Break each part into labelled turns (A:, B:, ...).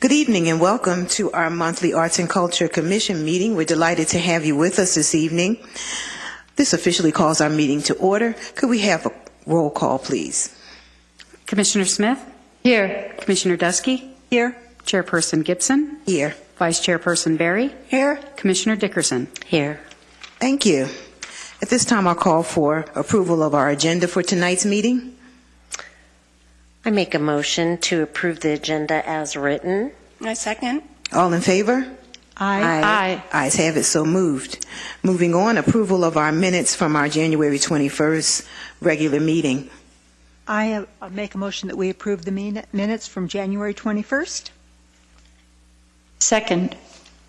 A: Good evening and welcome to our monthly Arts and Culture Commission meeting. We're delighted to have you with us this evening. This officially calls our meeting to order. Could we have a roll call, please?
B: Commissioner Smith? Here. Commissioner Dusky?
A: Here.
B: Chairperson Gibson?
A: Here.
B: Vice Chairperson Berry?
A: Here.
B: Commissioner Dickerson?
C: Here.
A: Thank you. At this time, I'll call for approval of our agenda for tonight's meeting.
C: I make a motion to approve the agenda as written.
D: I second.
A: All in favor?
C: Aye.
A: Ayes have it, so moved. Moving on, approval of our minutes from our January 21st regular meeting.
E: I make a motion that we approve the minutes from January 21st.
D: Second.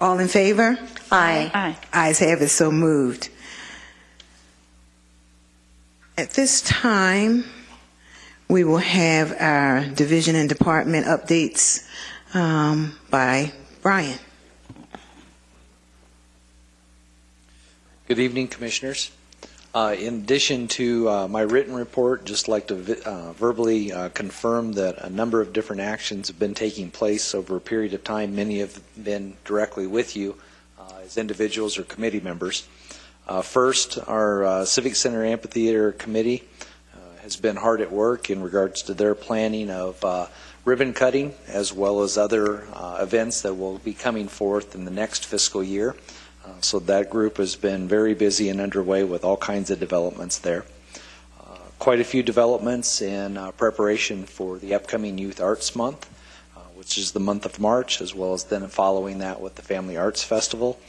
A: All in favor?
C: Aye.
A: Ayes have it, so moved. At this time, we will have our division and department updates by Brian.
F: Good evening, Commissioners. In addition to my written report, just like to verbally confirm that a number of different actions have been taking place over a period of time. Many have been directly with you as individuals or committee members. First, our Civic Center Amphitheater Committee has been hard at work in regards to their planning of ribbon cutting as well as other events that will be coming forth in the next fiscal year. So that group has been very busy and underway with all kinds of developments there. Quite a few developments in preparation for the upcoming Youth Arts Month, which is the month of March, as well as then following that with the Family Arts Festival.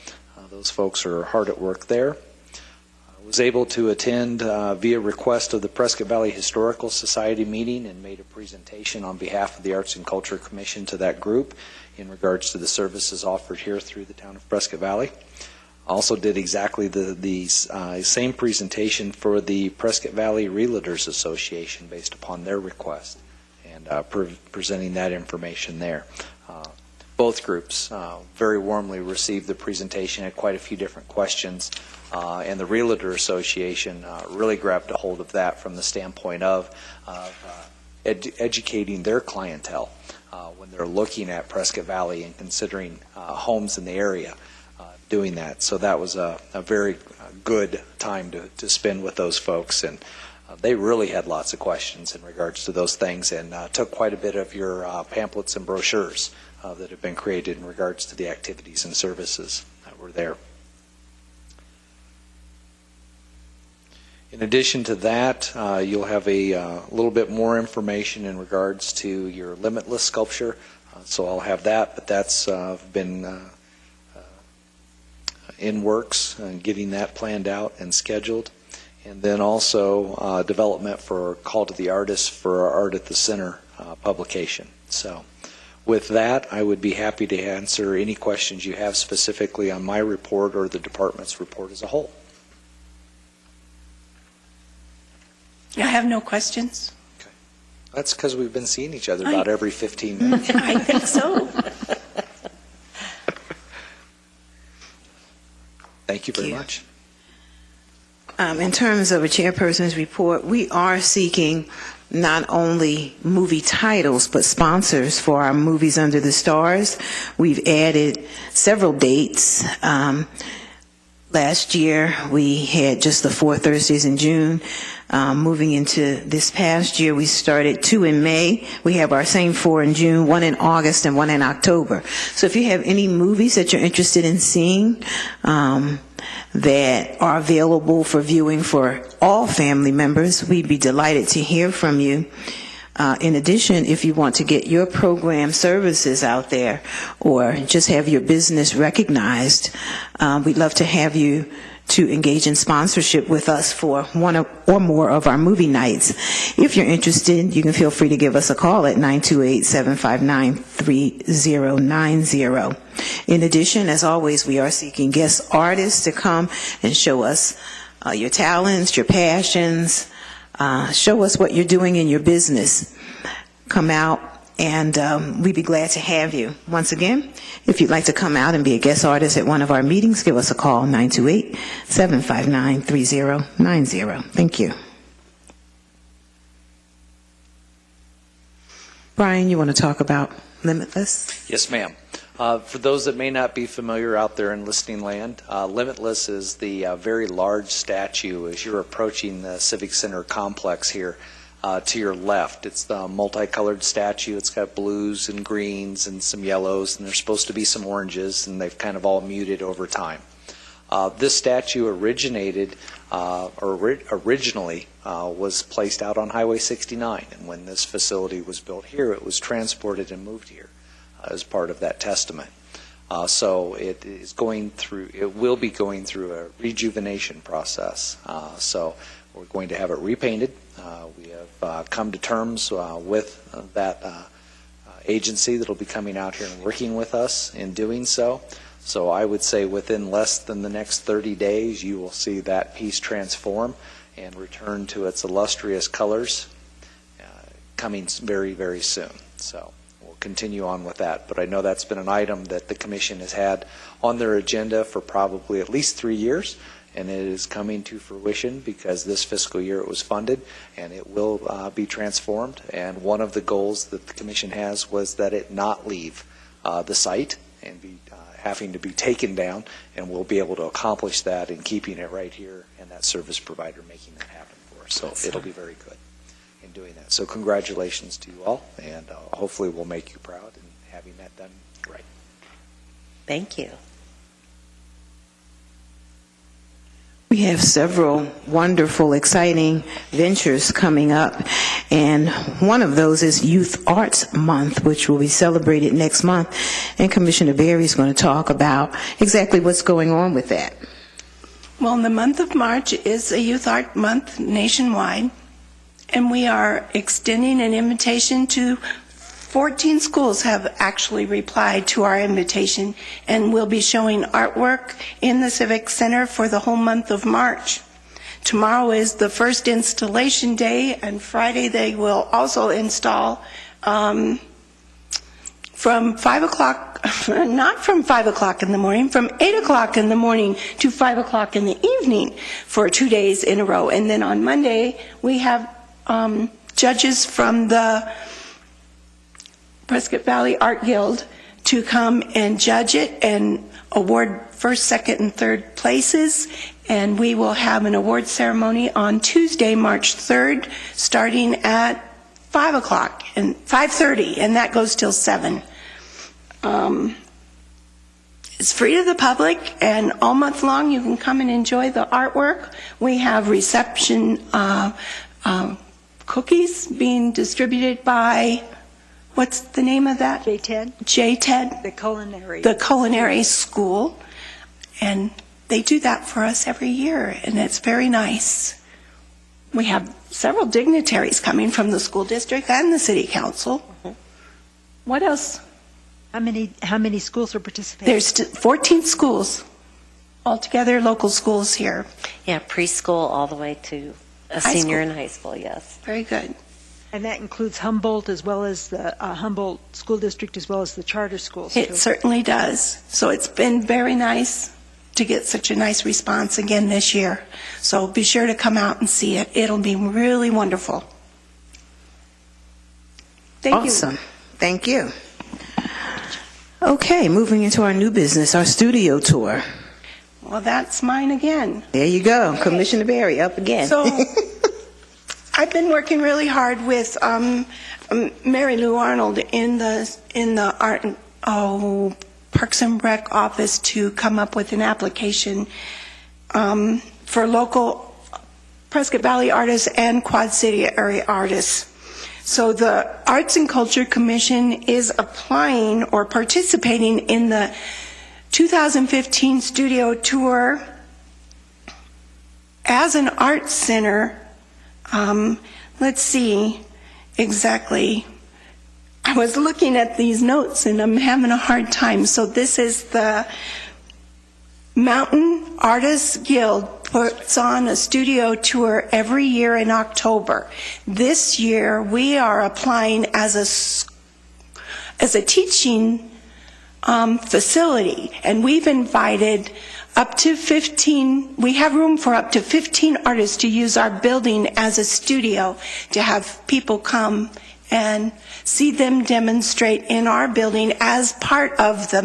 F: Those folks are hard at work there. I was able to attend via request of the Prescott Valley Historical Society meeting and made a presentation on behalf of the Arts and Culture Commission to that group in regards to the services offered here through the town of Prescott Valley. Also did exactly the same presentation for the Prescott Valley Realtors Association based upon their request and presenting that information there. Both groups very warmly received the presentation, had quite a few different questions, and the Realtor Association really grabbed a hold of that from the standpoint of educating their clientele when they're looking at Prescott Valley and considering homes in the area, doing that. So that was a very good time to spend with those folks, and they really had lots of questions in regards to those things and took quite a bit of your pamphlets and brochures that have been created in regards to the activities and services that were there. In addition to that, you'll have a little bit more information in regards to your limitless sculpture. So I'll have that, but that's been in works and getting that planned out and scheduled. And then also development for Call to the Artist for our Art at the Center publication. So with that, I would be happy to answer any questions you have specifically on my report or the department's report as a whole.
D: I have no questions.
F: Okay. That's because we've been seeing each other about every 15 minutes.
D: I think so.
F: Thank you very much.
A: In terms of a chairperson's report, we are seeking not only movie titles but sponsors for our Movies Under the Stars. We've added several dates. Last year we had just the 4 Thursdays in June. Moving into this past year, we started 2 in May. We have our same 4 in June, 1 in August, and 1 in October. So if you have any movies that you're interested in seeing that are available for viewing for all family members, we'd be delighted to hear from you. In addition, if you want to get your program services out there or just have your business recognized, we'd love to have you to engage in sponsorship with us for one or more of our movie nights. If you're interested, you can feel free to give us a call at 928-759-3090. In addition, as always, we are seeking guest artists to come and show us your talents, your passions, show us what you're doing in your business. Come out, and we'd be glad to have you. Once again, if you'd like to come out and be a guest artist at one of our meetings, give us a call, 928-759-3090. Thank you. Brian, you want to talk about Limitless?
F: Yes, ma'am. For those that may not be familiar out there in listening land, Limitless is the very large statue as you're approaching the Civic Center complex here to your left. It's the multicolored statue. It's got blues and greens and some yellows, and there's supposed to be some oranges, and they've kind of all muted over time. This statue originated, originally was placed out on Highway 69, and when this facility was built here, it was transported and moved here as part of that testament. So it is going through, it will be going through a rejuvenation process. So we're going to have it repainted. We have come to terms with that agency that will be coming out here and working with us in doing so. So I would say within less than the next 30 days, you will see that piece transform and return to its illustrious colors coming very, very soon. So we'll continue on with that. But I know that's been an item that the Commission has had on their agenda for probably at least 3 years, and it is coming to fruition because this fiscal year it was funded, and it will be transformed. And one of the goals that the Commission has was that it not leave the site and be having to be taken down, and we'll be able to accomplish that in keeping it right here and that service provider making that happen for us. So it'll be very good in doing that. So congratulations to you all, and hopefully we'll make you proud in having that done right.
C: Thank you.
A: We have several wonderful, exciting ventures coming up, and one of those is Youth Arts Month, which will be celebrated next month, and Commissioner Berry is going to talk about exactly what's going on with that.
D: Well, the month of March is a Youth Art Month nationwide, and we are extending an invitation to 14 schools have actually replied to our invitation, and we'll be showing artwork in the Civic Center for the whole month of March. Tomorrow is the first installation day, and Friday they will also install from 5 o'clock, not from 5 o'clock in the morning, from 8 o'clock in the morning to 5 o'clock in the evening for 2 days in a row. And then on Monday, we have judges from the Prescott Valley Art Guild to come and judge it and award first, second, and third places. And we will have an award ceremony on Tuesday, March 3rd, starting at 5 o'clock and 5:30, and that goes till 7. It's free to the public, and all month long you can come and enjoy the artwork. We have reception cookies being distributed by, what's the name of that?
E: JTED,
D: JTED,
E: the culinary
D: school, and they do that for us every year, and it's very nice. We have several dignitaries coming from the school district and the city council. What else?
E: How many schools are participating?
D: There's 14 schools altogether, local schools here.
C: Yeah, preschool all the way to a
D: High
C: senior
D: school.
C: in high school, yes.
D: Very good.
E: And that includes Humboldt as well as the Humboldt School District as well as the charter schools.
D: It
E: too.
D: certainly does. So it's been very nice to get such a nice response again this year. So be sure to come out and see it. It'll be really wonderful. Thank you.
A: Awesome. Thank you. Okay, moving into our new business, our studio tour.
D: Well, that's mine again.
A: There you go. Commissioner Berry, up again.
D: So I've been working really hard with Mary Lou Arnold in the Parks and Rec office to come up with an application for local Prescott Valley artists and Quad City area artists. So the Arts and Culture Commission is applying or participating in the 2015 studio tour as an arts center. Let's see exactly. I was looking at these notes and I'm having a hard time. So this is the Mountain Artists Guild puts on a studio tour every year in October. This year we are applying as a teaching facility, and we've invited up to 15, we have room for up to 15 artists to use our building as a studio to have people come and see them demonstrate in our building as part of the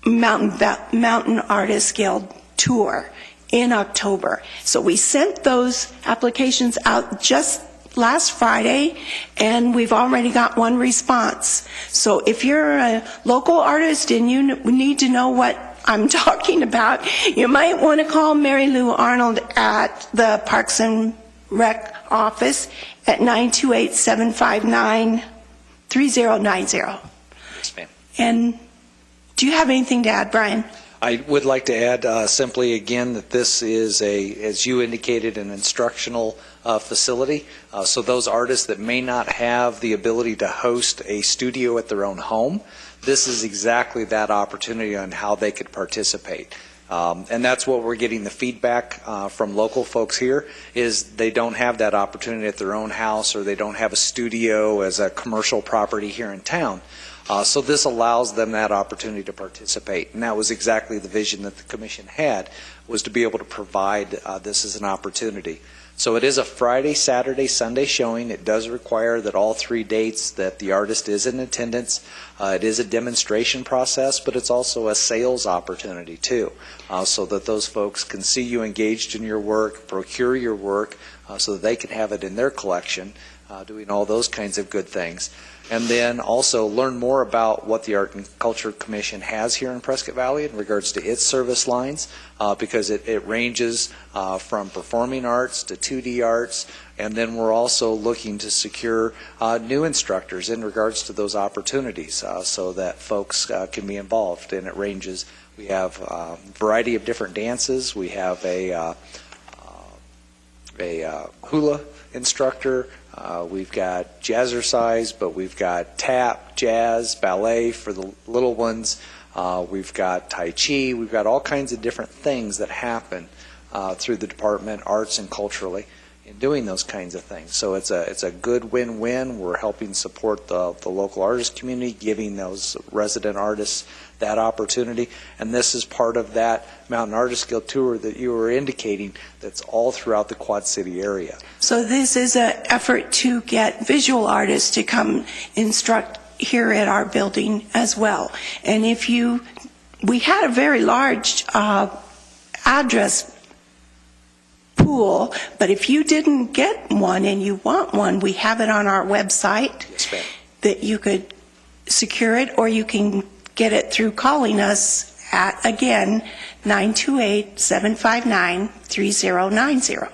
D: Mountain Artists Guild tour in October. So we sent those applications out just last Friday, and we've already got one response. So if you're a local artist and you need to know what I'm talking about, you might want to call Mary Lou Arnold at the Parks and Rec office at 928-759-3090.
F: Yes, ma'am.
D: And do you have anything to add, Brian?
F: I would like to add simply again that this is as you indicated, an instructional facility. So those artists that may not have the ability to host a studio at their own home, this is exactly that opportunity on how they could participate. And that's what we're getting the feedback from local folks here, is they don't have that opportunity at their own house, or they don't have a studio as a commercial property here in town. So this allows them that opportunity to participate. And that was exactly the vision that the Commission had, was to be able to provide this as an opportunity. So it is a Friday, Saturday, Sunday showing. It does require that all 3 dates that the artist is in attendance. It is a demonstration process, but it's also a sales opportunity too, so that those folks can see you engaged in your work, procure your work, so that they can have it in their collection, doing all those kinds of good things. And then also learn more about what the Art and Culture Commission has here in Prescott Valley in regards to its service lines, because it ranges from performing arts to 2D arts, and then we're also looking to secure new instructors in regards to those opportunities, so that folks can be involved. And it ranges. We have a variety of different dances. We have a hula instructor. We've got jazzercise, but we've got tap, jazz, ballet for the little ones. We've got Tai Chi. We've got all kinds of different things that happen through the department, arts and culturally, in doing those kinds of things. So it's a good win-win. We're helping support the local artist community, giving those resident artists that opportunity. And this is part of that Mountain Artists Guild tour that you were indicating, that's all throughout the Quad City area.
D: So this is an effort to get visual artists to come instruct here at our building as well. And we had a very large address pool, but if you didn't get one and you want one, we have it on our website.
F: Yes, ma'am.
D: That you could secure it, or you can get it through calling us at, again, 928-759-3090.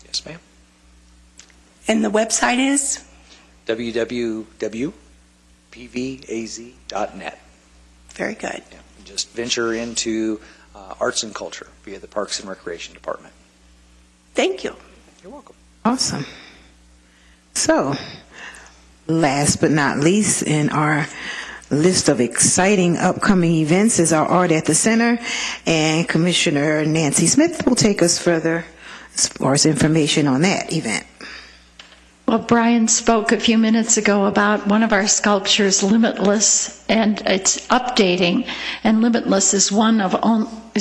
F: Yes, ma'am.
D: And the website is?
F: www.pvaz.net.
D: Very good.
F: Yeah. Just venture into arts and culture via the Parks and Recreation Department.
D: Thank you.
F: You're welcome.
A: Awesome. So, last but not least in our list of exciting upcoming events is our Art at the Center, and Commissioner Nancy Smith will take us further as far as information on that event.
G: Well, Brian spoke a few minutes ago about one of our sculptures, Limitless, and it's updating. And Limitless is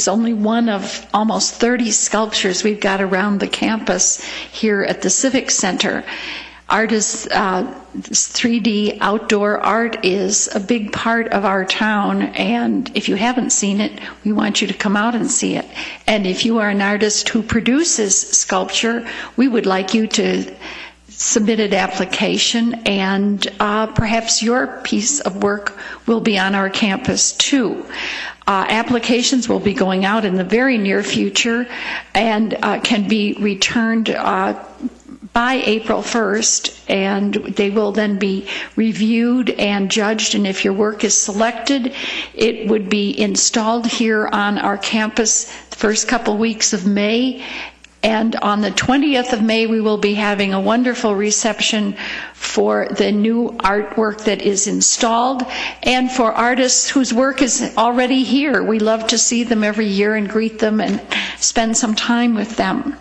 G: only one of almost 30 sculptures we've got around the campus here at the Civic Center. Art is 3D outdoor art is a big part of our town, and if you haven't seen it, we want you to come out and see it. And if you are an artist who produces sculpture, we would like you to submit an application, and perhaps your piece of work will be on our campus too. Applications will be going out in the very near future and can be returned by April 1st, and they will then be reviewed and judged, and if your work is selected, it would be installed here on our campus the first couple weeks of May. And on the 20th of May, we will be having a wonderful reception for the new artwork that is installed, and for artists whose work is already here. We love to see them every year and greet them and spend some time with them.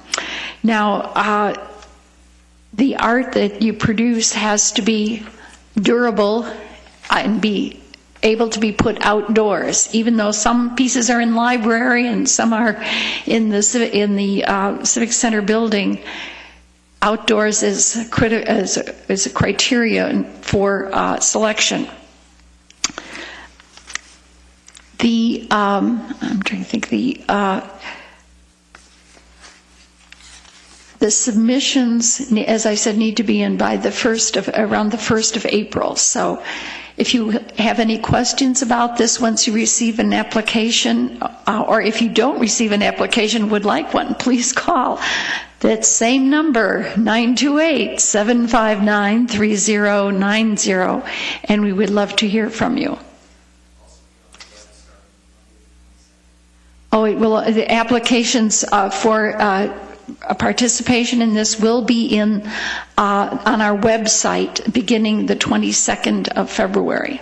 G: Now, the art that you produce has to be durable and be able to be put outdoors, even though some pieces are in library and some are in the Civic Center building. outdoors as a criterion for selection. I'm trying to think, the submissions, as I said, need to be in by around the 1st of April. So if you have any questions about this once you receive an application, or if you don't receive an application, would like one, please call that same number, 928-759-3090, and we would love to hear from you. Oh, the applications for participation in this will be on our website beginning the 22nd of February.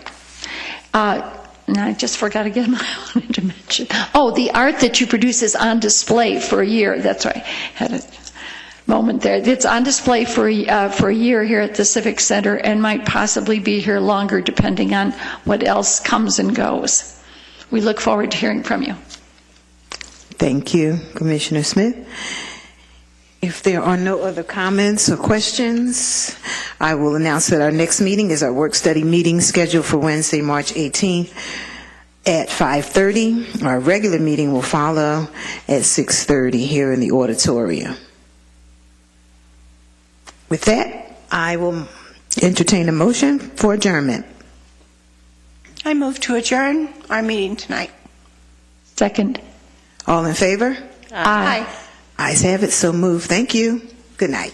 G: And I just forgot again what I wanted to mention. Oh, the art that you produce is on display for a year. That's right. I had a moment there. It's on display for a year here at the Civic Center and might possibly be here longer depending on what else comes and goes. We look forward to hearing from you.
A: Thank you, Commissioner Smith. If there are no other comments or questions, I will announce that our next meeting is our work-study meeting scheduled for Wednesday, March 18th at 5:30. Our regular meeting will follow at 6:30 here in the auditorium. With that, I will entertain a motion for adjournment.
D: I move to adjourn our meeting tonight.
G: Second.
A: All in favor?
G: Aye.
A: Ayes have it, so moved. Thank you. Good night.